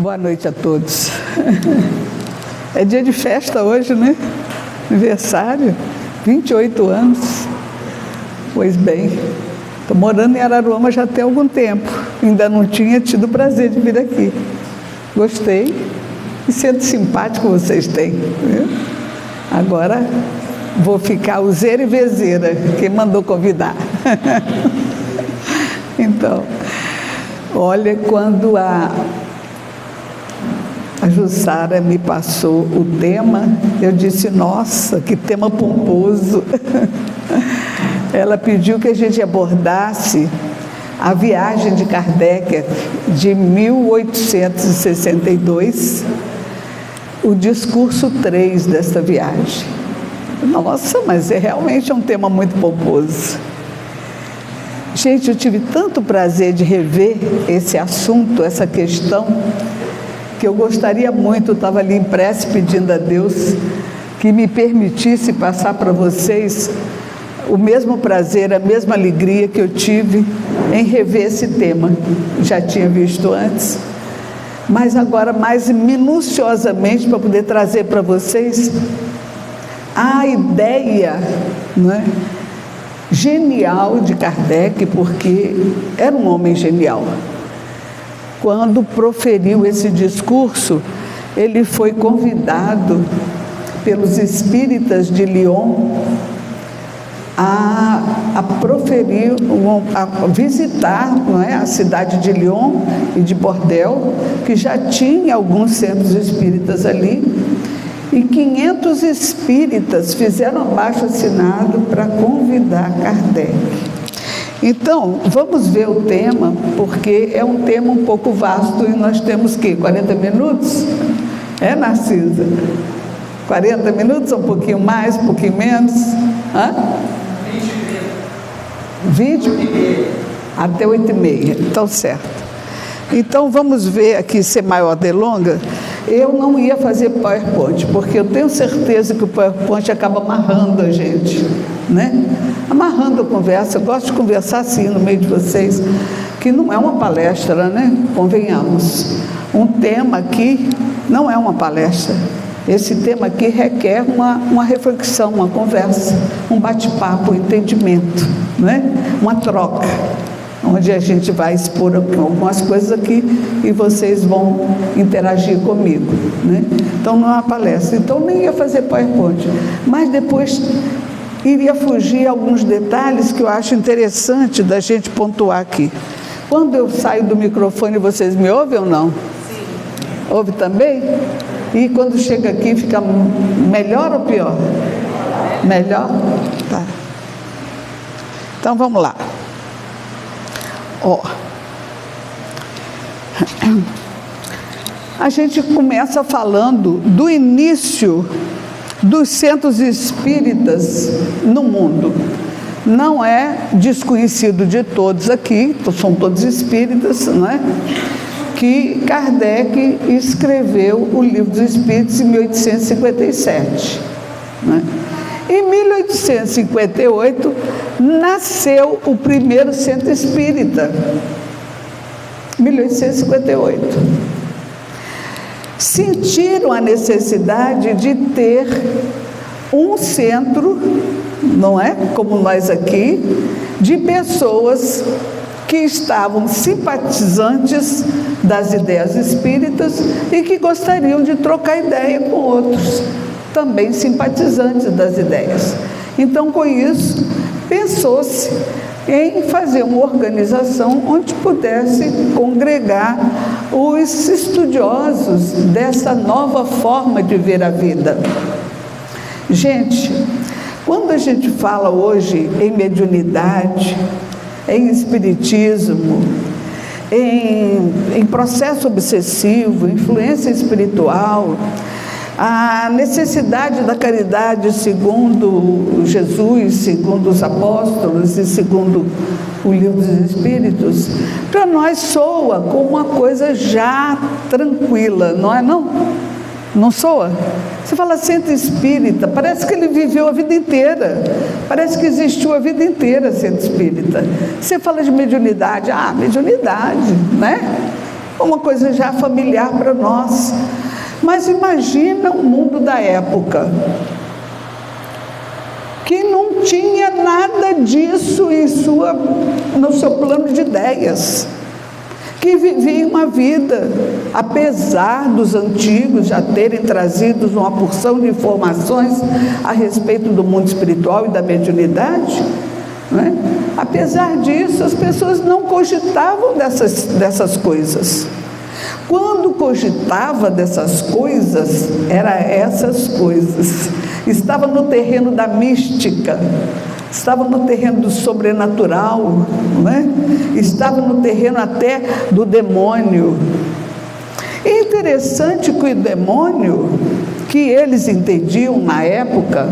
Boa noite a todos. É dia de festa hoje, né? Aniversário, 28 anos. Pois bem, estou morando em Araruama já tem algum tempo. Ainda não tinha tido o prazer de vir aqui. Gostei e sendo simpático vocês têm. Viu? Agora vou ficar useira e vezeira, quem mandou convidar. Então, olha, quando a Jussara me passou o tema, eu disse, nossa, que tema pomposo. Ela pediu que a gente abordasse a viagem de Kardec de 1862, o discurso 3 desta viagem. Nossa, mas realmente é um tema muito pomposo. Gente, eu tive tanto prazer de rever esse assunto, essa questão, que eu gostaria muito, eu estava ali em prece pedindo a Deus que me permitisse passar para vocês o mesmo prazer, a mesma alegria que eu tive em rever esse tema. Já tinha visto antes, mas agora mais minuciosamente para poder trazer para vocês a ideia, não é, genial de Kardec, porque era um homem genial. Quando proferiu esse discurso, ele foi convidado pelos espíritas de Lyon a proferir, a visitar, não é, a cidade de Lyon e de Bordeaux, que já tinha alguns centros espíritas ali, e 500 espíritas fizeram abaixo-assinado para convidar Kardec. Então, vamos ver o tema, porque é um tema um pouco vasto e nós temos que 40 minutos? É, Narcisa? 40 minutos, um pouquinho mais, um pouquinho menos? Hã? 20? Até 8h30, então certo. Então, vamos ver aqui, sem maior delonga. Eu não ia fazer PowerPoint, porque eu tenho certeza que o PowerPoint acaba amarrando a gente, né? Amarrando a conversa. Eu gosto de conversar assim no meio de vocês, que não é uma palestra, né? Convenhamos. Um tema aqui não é uma palestra. Esse tema aqui requer uma reflexão, uma conversa, um bate-papo, um entendimento, né? Uma troca, onde a gente vai expor algumas coisas aqui e vocês vão interagir comigo, né? Então não é uma palestra, então nem ia fazer PowerPoint, mas depois iria fugir alguns detalhes que eu acho interessante da gente pontuar aqui. Quando eu saio do microfone, vocês me ouvem ou não? Sim. Ouve também? E quando chega aqui, fica melhor ou pior? Melhor? Tá. Então vamos lá. Ó, a gente começa falando do início dos centros espíritas no mundo. Não é desconhecido de todos aqui, são todos espíritas, não é? Que Kardec escreveu o Livro dos Espíritos em 1857, né? Em 1858, nasceu o primeiro centro espírita. 1858. Sentiram a necessidade de ter um centro, não é? Como nós aqui, de pessoas que estavam simpatizantes das ideias espíritas e que gostariam de trocar ideia com outros, também simpatizantes das ideias. Então, com isso, pensou-se em fazer uma organização onde pudesse congregar os estudiosos dessa nova forma de ver a vida. Gente, quando a gente fala hoje em mediunidade, em espiritismo, em processo obsessivo, influência espiritual, a necessidade da caridade segundo Jesus, segundo os apóstolos e segundo o Livro dos Espíritos, para nós soa como uma coisa já tranquila, não é não? Não soa? Você fala centro espírita, parece que ele viveu a vida inteira, parece que existiu a vida inteira centro espírita. Você fala de mediunidade, mediunidade, né? uma coisa já familiar para nós. Mas imagina o mundo da época, que não tinha nada disso no seu plano de ideias, que vivia uma vida, apesar dos antigos já terem trazido uma porção de informações a respeito do mundo espiritual e da mediunidade, né? Apesar disso, as pessoas não cogitavam dessas coisas. Quando cogitava dessas coisas, era essas coisas. Estava no terreno da mística, estava no terreno do sobrenatural, né? Estava no terreno até do demônio. É interessante que o demônio, que eles entendiam na época,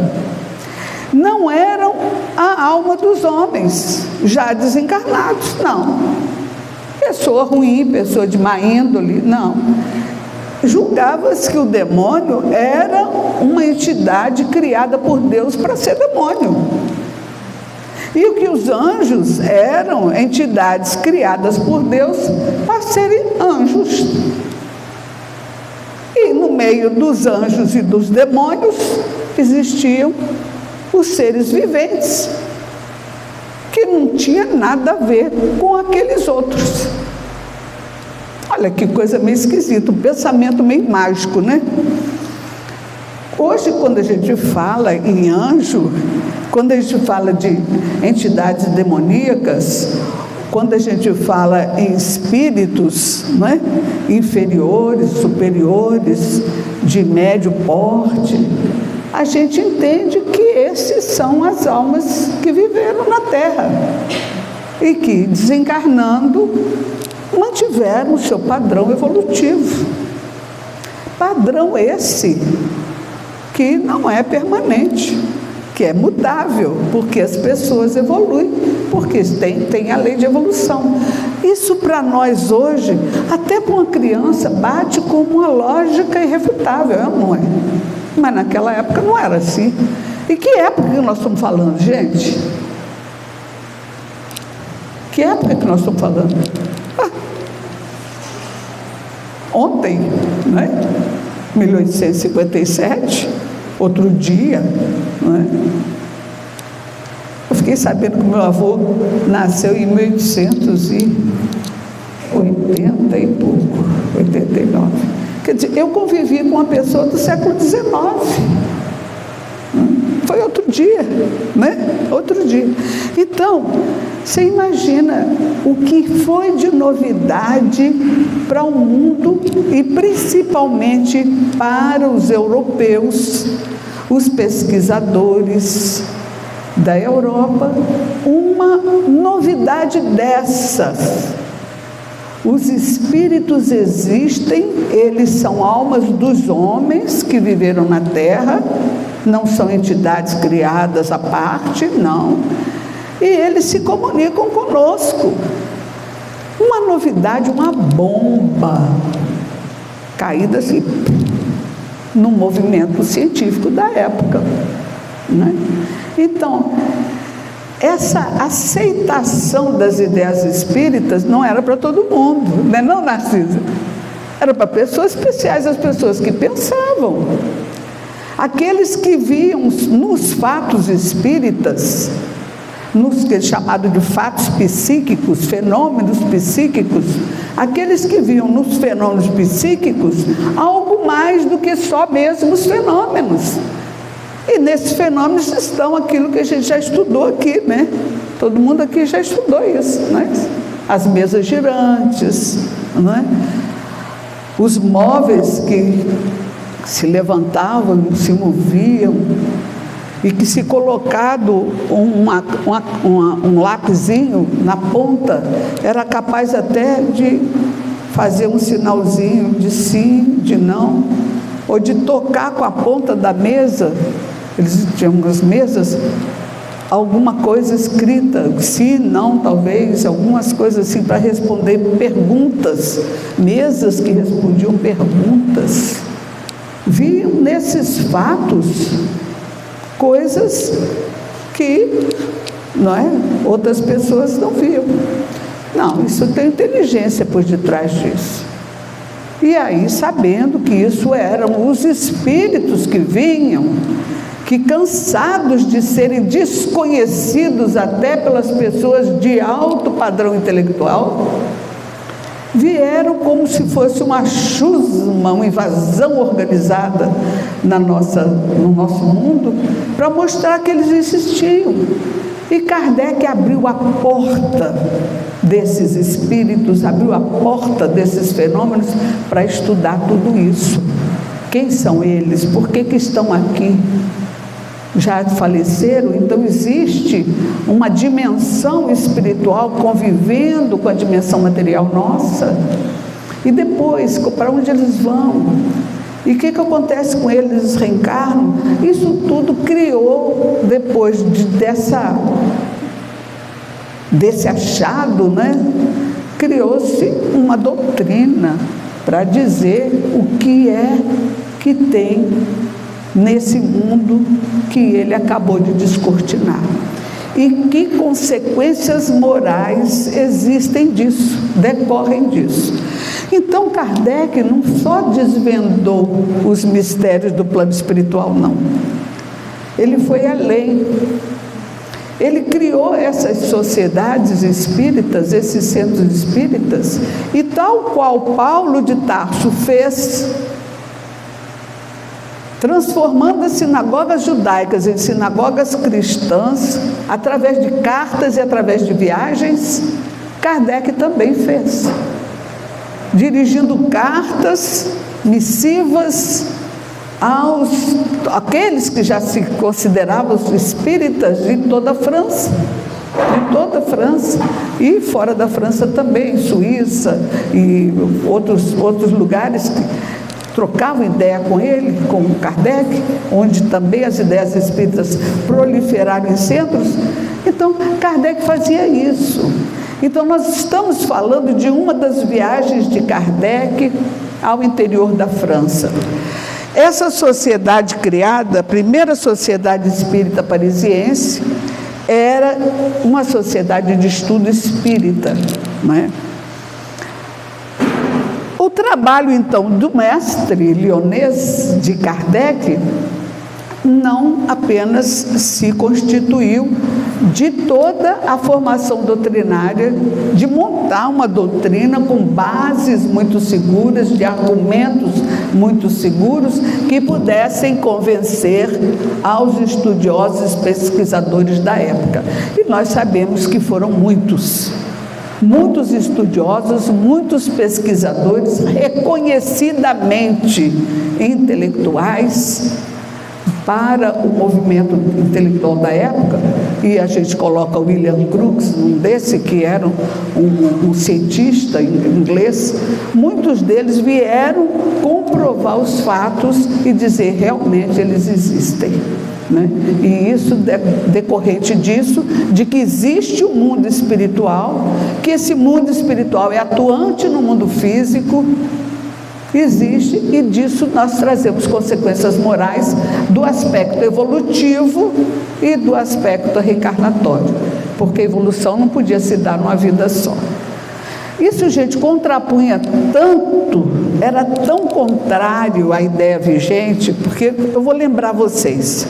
não eram a alma dos homens já desencarnados, não. Pessoa ruim, pessoa de má índole, não. Julgava-se que o demônio era uma entidade criada por Deus para ser demônio. E o que os anjos eram entidades criadas por Deus para serem anjos. E no meio dos anjos e dos demônios existiam os seres viventes, que não tinha nada a ver com aqueles outros. Olha que coisa meio esquisita, um pensamento meio mágico, né? Hoje, quando a gente fala em anjo, quando a gente fala de entidades demoníacas, quando a gente fala em espíritos, né, inferiores, superiores, de médio porte, a gente entende que esses são as almas que viveram na Terra e que, desencarnando, mantiveram o seu padrão evolutivo. Padrão esse que não é permanente, que é mutável, porque as pessoas evoluem, porque tem a lei de evolução. Isso para nós hoje, até para uma criança, bate como uma lógica irrefutável, não é? Mas naquela época não era assim. E que época que nós estamos falando, gente? Que época que nós estamos falando? Ontem, né? 1857, outro dia, né? Eu fiquei sabendo que meu avô nasceu em 1880 e pouco, 89. Quer dizer, eu convivi com uma pessoa do século XIX. Foi outro dia, né? Outro dia. Então, você imagina o que foi de novidade para o mundo e principalmente para os europeus, os pesquisadores da Europa, uma novidade dessas. Os espíritos existem, eles são almas dos homens que viveram na Terra, não são entidades criadas à parte, não. E eles se comunicam conosco. Uma novidade, uma bomba caída assim, no movimento científico da época, né? Então, essa aceitação das ideias espíritas não era para todo mundo, né? Não, Narcisa? Era para pessoas especiais, as pessoas que pensavam. Aqueles que viam nos fatos espíritas, nos que é chamado de fatos psíquicos, fenômenos psíquicos, aqueles que viam nos fenômenos psíquicos algo mais do que só mesmo os fenômenos. E nesses fenômenos estão aquilo que a gente já estudou aqui, né? Todo mundo aqui já estudou isso, né? As mesas girantes, não é? Os móveis que se levantavam, se moviam, e que se colocado um lapisinho na ponta, era capaz até de fazer um sinalzinho de sim, de não, ou de tocar com a ponta da mesa. Eles tinham as mesas, alguma coisa escrita, sim, não, talvez, algumas coisas assim para responder perguntas, mesas que respondiam perguntas. Viam nesses fatos coisas que, não é, outras pessoas não viam. Não, isso tem inteligência por detrás disso. E aí, sabendo que isso eram os espíritos que vinham, que cansados de serem desconhecidos até pelas pessoas de alto padrão intelectual, vieram como se fosse uma chusma, uma invasão organizada no nosso mundo, para mostrar que eles existiam. E Kardec abriu a porta desses espíritos, abriu a porta desses fenômenos para estudar tudo isso. Quem são eles? Por que estão aqui? Já faleceram? Então existe uma dimensão espiritual convivendo com a dimensão material nossa. E depois, para onde eles vão? E o que acontece com eles? Eles reencarnam? Isso tudo criou, depois desse achado, né? Criou-se uma doutrina para dizer o que é que tem nesse mundo que ele acabou de descortinar. E que consequências morais existem disso, decorrem disso. Então Kardec não só desvendou os mistérios do plano espiritual, não. Ele foi além. Ele criou essas sociedades espíritas, esses centros espíritas, e tal qual Paulo de Tarso fez, transformando as sinagogas judaicas em sinagogas cristãs, através de cartas e através de viagens, Kardec também fez, dirigindo cartas, missivas, aqueles que já se consideravam os espíritas de toda a França, e fora da França também, Suíça e outros lugares que trocavam ideia com ele, com Kardec, onde também as ideias espíritas proliferaram em centros. Então Kardec fazia isso. Então nós estamos falando de uma das viagens de Kardec ao interior da França. Essa sociedade criada, a primeira sociedade espírita parisiense, era uma sociedade de estudo espírita, não é? O trabalho, então, do mestre lyonês de Kardec não apenas se constituiu de toda a formação doutrinária, de montar uma doutrina com bases muito seguras, de argumentos muito seguros, que pudessem convencer aos estudiosos e pesquisadores da época. E nós sabemos que foram muitos estudiosos, muitos pesquisadores reconhecidamente intelectuais para o movimento intelectual da época, e a gente coloca William Crookes, um desse, que era um cientista inglês. Muitos deles vieram comprovar os fatos e dizer realmente eles existem, né? E isso decorrente disso, de que existe um mundo espiritual, que esse mundo espiritual é atuante no mundo físico, existe, e disso nós trazemos consequências morais do aspecto evolutivo e do aspecto reencarnatório, porque a evolução não podia se dar numa vida só. Isso, gente, contrapunha tanto, era tão contrário à ideia vigente, porque eu vou lembrar vocês,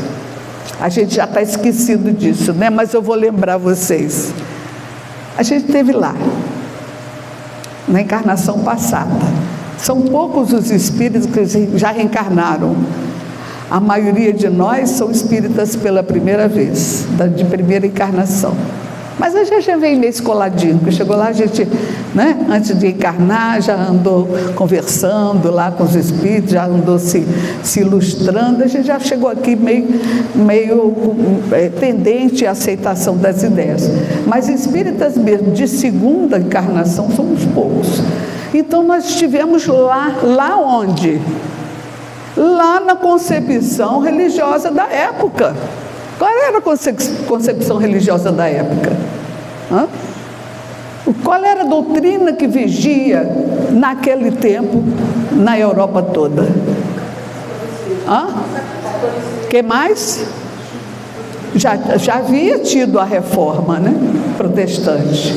a gente já está esquecido disso, né? Mas eu vou lembrar vocês. A gente esteve lá, na encarnação passada. São poucos os espíritos que já reencarnaram. A maioria de nós são espíritas pela primeira vez, de primeira encarnação. Mas a gente já veio meio escoladinho, porque chegou lá, a gente, né, antes de encarnar, já andou conversando lá com os espíritos, já andou se ilustrando, a gente já chegou aqui meio tendente à aceitação das ideias. Mas espíritas mesmo de segunda encarnação somos poucos. Então nós estivemos lá onde? Lá na concepção religiosa da época. Qual era a concepção religiosa da época? Qual era a doutrina que vigia naquele tempo na Europa toda? Que mais? Já havia tido a reforma, né, protestante.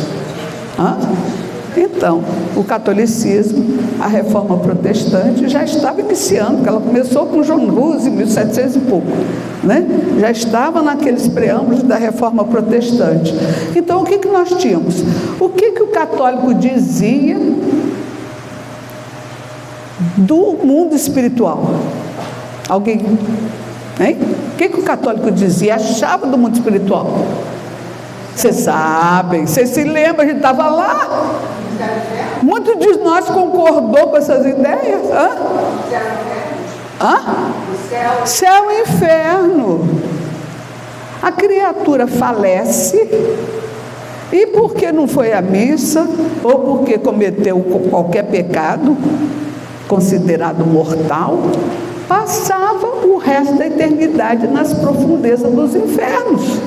Então, o catolicismo a Reforma Protestante já estava iniciando, porque ela começou com John Hus em 1700 e pouco, né? Já estava naqueles preâmbulos da Reforma Protestante. Então, o que nós tínhamos? O que o católico dizia do mundo espiritual? Alguém, hein? O que o católico dizia, achava do mundo espiritual? Vocês sabem, vocês se lembram, a gente estava lá. Muitos de nós concordou com essas ideias. Céu e inferno. A criatura falece, e porque não foi à missa, ou porque cometeu qualquer pecado considerado mortal, passava o resto da eternidade nas profundezas dos infernos,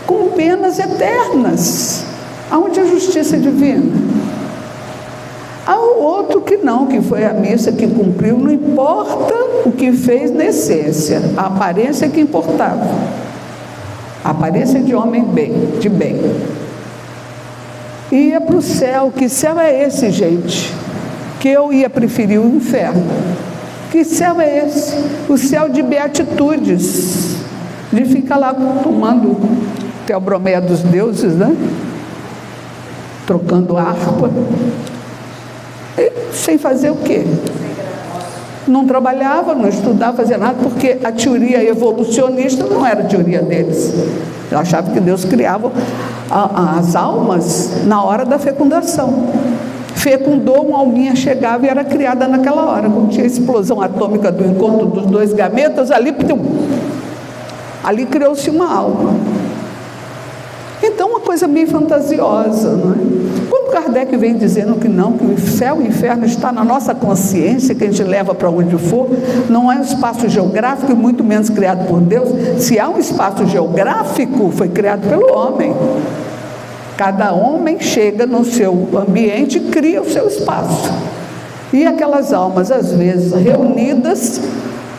com penas eternas. Aonde a justiça divina? Há o outro que não, que foi à missa, que cumpriu, não importa o que fez na essência, a aparência que importava, a aparência de homem de bem. Ia para o céu. Que céu é esse, gente? Que eu ia preferir o inferno. Que céu é esse? O céu de beatitudes, de ficar lá tomando teobromeia dos deuses, né? Trocando harpa, e sem fazer o quê? Não trabalhava, não estudava, fazia nada, porque a teoria evolucionista não era a teoria deles. Eu achava que Deus criava as almas na hora da fecundação. Fecundou, uma alminha chegava e era criada naquela hora. Quando tinha a explosão atômica do encontro dos dois gametas, ali criou-se uma alma. Então, uma coisa meio fantasiosa, não é? Quando Kardec vem dizendo que não, que o céu e o inferno está na nossa consciência, que a gente leva para onde for, não é um espaço geográfico e muito menos criado por Deus. Se há um espaço geográfico, foi criado pelo homem. Cada homem chega no seu ambiente e cria o seu espaço. E aquelas almas, às vezes, reunidas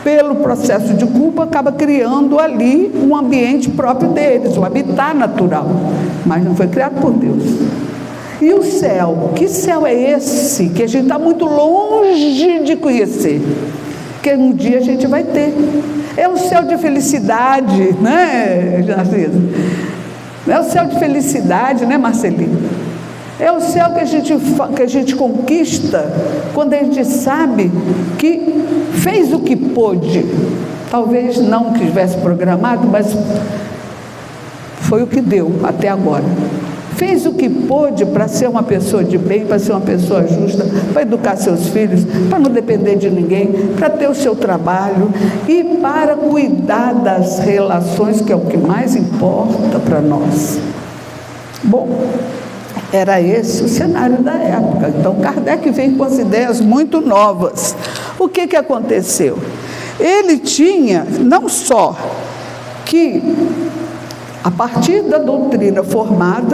pelo processo de culpa, acaba criando ali um ambiente próprio deles, um habitat natural, mas não foi criado por Deus. E o céu? Que céu é esse que a gente está muito longe de conhecer, que um dia a gente vai ter? É o céu de felicidade, né, Narciso? É o céu de felicidade, né, Marcelino? É o céu que a gente conquista quando a gente sabe que fez o que pôde. Talvez não que estivesse programado, mas foi o que deu até agora. Fez o que pôde para ser uma pessoa de bem, para ser uma pessoa justa, para educar seus filhos, para não depender de ninguém, para ter o seu trabalho e para cuidar das relações, que é o que mais importa para nós. Bom, era esse o cenário da época. Então, Kardec vem com as ideias muito novas. O que aconteceu? Ele tinha, não só que, a partir da doutrina formar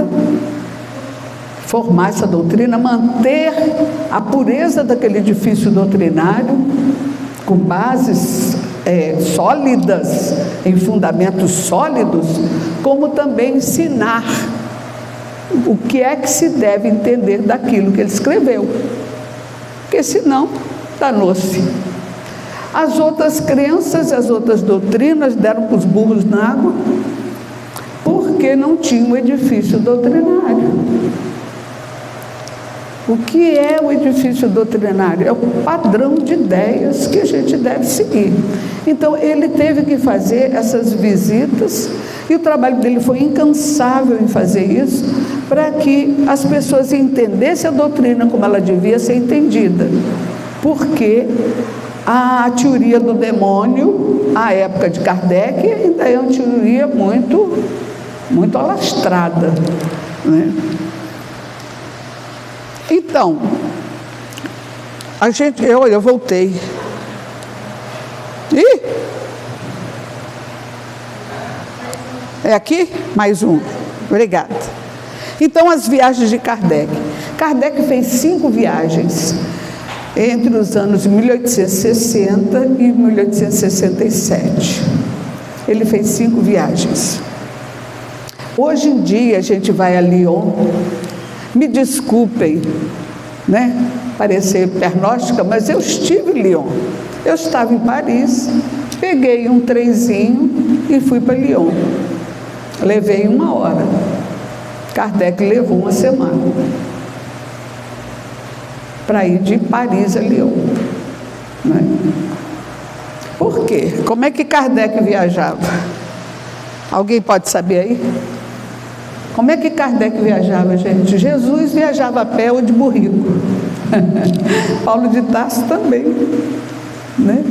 essa doutrina, manter a pureza daquele edifício doutrinário, com bases sólidas, em fundamentos sólidos, como também ensinar o que é que se deve entender daquilo que ele escreveu, porque senão danou-se. As outras crenças, as outras doutrinas deram com os burros na água, porque não tinha um edifício doutrinário. O que é o edifício doutrinário? É o padrão de ideias que a gente deve seguir. Então, ele teve que fazer essas visitas, e o trabalho dele foi incansável em fazer isso, para que as pessoas entendessem a doutrina como ela devia ser entendida. Porque a teoria do demônio, à época de Kardec, ainda é uma teoria muito alastrada, né? Então, eu voltei. Ih! É aqui? Mais um. Obrigada. Então, as viagens de Kardec. Kardec fez 5 viagens entre os anos 1860 e 1867. Ele fez 5 viagens. Hoje em dia, a gente vai a Lyon. Me desculpem, né, parecer pernóstica, mas eu estive em Lyon. Eu estava em Paris, peguei um trenzinho e fui para Lyon. Levei 1 hora. Kardec levou 1 semana para ir de Paris a Lyon. Né? Por quê? Como é que Kardec viajava? Alguém pode saber aí? Como é que Kardec viajava, gente? Jesus viajava a pé ou de burrico. Paulo de Tarso também. Né?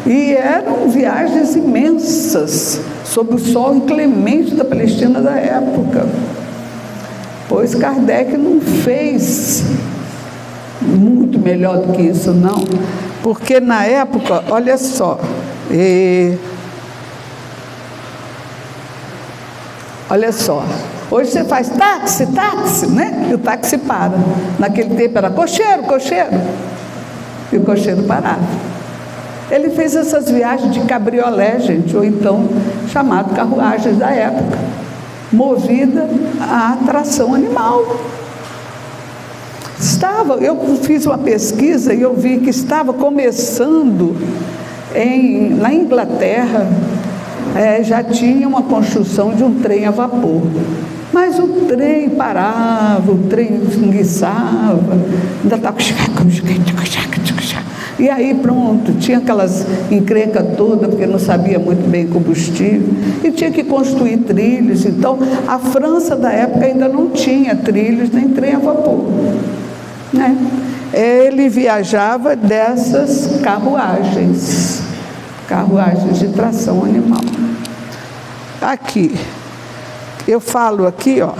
E eram viagens imensas, sob o sol inclemente da Palestina da época. Pois Kardec não fez muito melhor do que isso, não. Porque na época, olha só, olha só, hoje você faz táxi, né? E o táxi para. Naquele tempo era cocheiro. E o cocheiro parava. Ele fez essas viagens de cabriolé, gente, ou então chamado carruagens da época, movida à atração animal. Eu fiz uma pesquisa e eu vi que estava começando na Inglaterra, já tinha uma construção de um trem a vapor. Mas o trem parava, o trem esguiçava, ainda estava... E aí pronto, tinha aquelas encrencas todas, porque não sabia muito bem combustível, e tinha que construir trilhos. Então, a França da época ainda não tinha trilhos nem trem a vapor. Né? Ele viajava dessas carruagens de tração animal. Aqui, eu falo aqui, ó.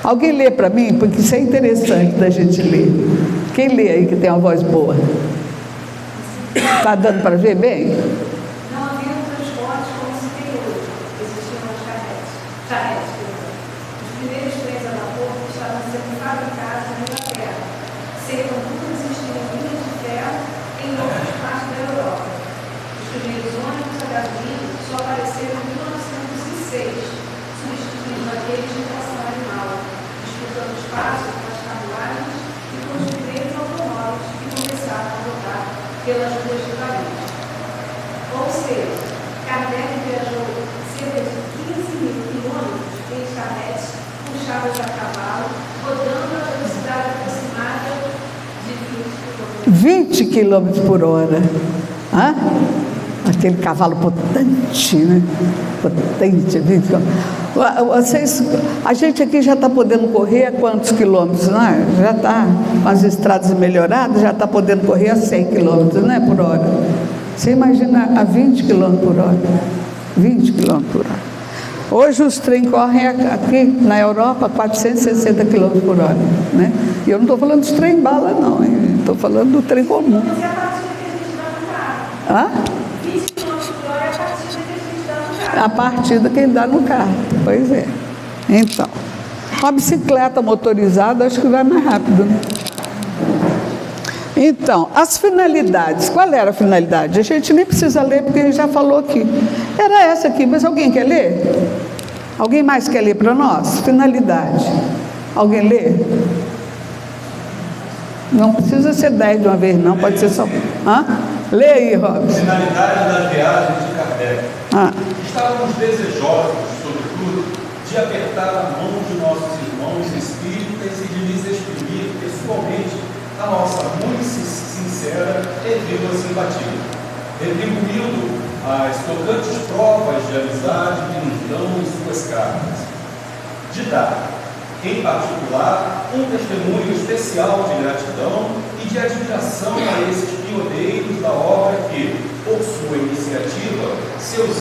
Alguém lê para mim, porque isso é interessante da gente ler. Quem lê aí que tem uma voz boa? Está dando para ver bem? Não havia transportes como se tem hoje. Existiam as charretes. Os primeiros trens a vapor estavam sendo fabricados na Inglaterra. Cerca de existiam linhas de ferro em outras partes da Europa. Os primeiros ônibus a gasolina só apareceram em 1906, substituindo aqueles de tração animal, disputando espaço com as carruagens e com os primeiros automóveis que começaram a rodar pelas ruas de Paris. Ou seja, Kardec viajou cerca de 15.000 quilômetros em charretes puxadas a cavalo, rodando a velocidade aproximada de 20 km por hora. Hã? Aquele cavalo potente, né? Potente, 20 km. A gente aqui já está podendo correr a quantos quilômetros, não é? Já está com as estradas melhoradas, já está podendo correr a 100 km, né, por hora. Você imagina a 20 km por hora. 20 km por hora. Hoje os trens correm aqui na Europa a 460 km por hora. Né? E eu não estou falando dos trem bala, não. Estou falando do trem comum. Mas é a partida que a gente dá no carro. Hã? 20 km por hora é a partida que a gente dá no carro. A partida que ele dá no carro. Pois é. Então, uma bicicleta motorizada acho que vai mais rápido, né? Então, as finalidades. Qual era a finalidade? A gente nem precisa ler, porque a gente já falou aqui. Era essa aqui, mas alguém quer ler? Alguém mais quer ler para nós? Finalidade. Alguém lê? Não precisa ser 10 de uma vez, não. Pode ser só... Hã? Lê aí, Robson. Finalidade da viagem de Kardec. Estávamos desejosos, sobretudo, de apertar a mão de nossos irmãos espíritas e de lhes exprimir pessoalmente a nossa muito sincera e viva simpatia, retribuindo as tocantes provas de amizade que nos dão em suas cartas. De dar, em particular, um testemunho especial de gratidão e de admiração a esses pioneiros da obra que, por sua iniciativa, seus